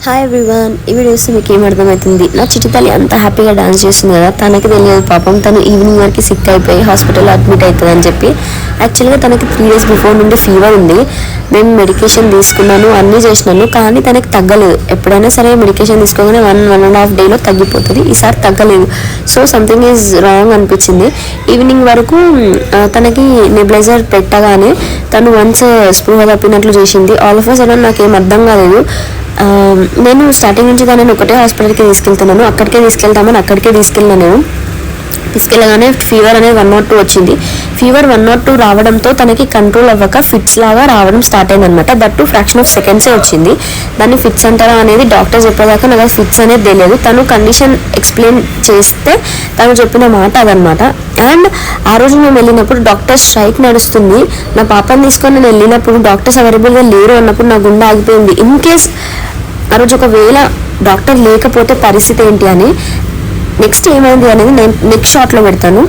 Hi everyone, ఈ video చూస్తే మీకు ఏం అర్థమవుతుంది? నా చిట్టి తల్లి అంత హ్యాపీగా డాన్స్ చేస్తుంది కదా, తనకి తెలియదు పాపం. తను ఈవినింగ్ వరకు సిక్ అయిపోయి హాస్పిటల్లో అడ్మిట్ అవుతుంది అని చెప్పి. యాక్చువల్గా తనకి 3 days బిఫోర్ నుండి ఫీవర్ ఉంది. నేను మెడికేషన్ తీసుకున్నాను, అన్నీ చేసినాను, కానీ తనకి తగ్గలేదు. ఎప్పుడైనా సరే మెడికేషన్ తీసుకోగానే 1.5 days తగ్గిపోతుంది. ఈసారి తగ్గలేదు. సో సంథింగ్ ఈజ్ రాంగ్ అనిపించింది. ఈవినింగ్ వరకు తనకి నెబులైజర్ పెట్టగానే తను వన్స్ స్పృహ తప్పినట్లు చేసింది. ఆల్ ఆఫ్ అ సడన్ నాకేం అర్థం కాలేదు. నేను స్టార్టింగ్ నుంచి తనని ఒకటే హాస్పిటల్కి తీసుకెళ్తున్నాను, అక్కడికే తీసుకెళ్ళాను. నేను తీసుకెళ్ళగానే ఫీవర్ అనేది 102 వచ్చింది. ఫీవర్ 102 రావడంతో తనకి కంట్రోల్ అవ్వక ఫిట్స్ లాగా రావడం స్టార్ట్ అయిందనమాట. దట్ టు ఫ్రాక్షన్ ఆఫ్ సెకండ్సే వచ్చింది. దాన్ని ఫిట్స్ అంటారా అనేది డాక్టర్ చెప్పేదాకా నాకు ఫిట్స్ అనేది తెలియదు. తను కండిషన్ ఎక్స్ప్లెయిన్ చేస్తే తను చెప్పిన మాట అదనమాట. అండ్ ఆ రోజు మేము వెళ్ళినప్పుడు డాక్టర్ స్ట్రైక్ నడుస్తుంది. నా పాపని తీసుకొని నేను వెళ్ళినప్పుడు డాక్టర్స్ అవైలబుల్గా లేరు అన్నప్పుడు నా గుండె ఆగిపోయింది. ఇన్ కేస్ ఆ రోజు ఒకవేళ డాక్టర్ లేకపోతే పరిస్థితి ఏంటి అని. నెక్స్ట్ ఏమైంది అనేది నేను నెక్స్ట్ షాట్లో పెడతాను.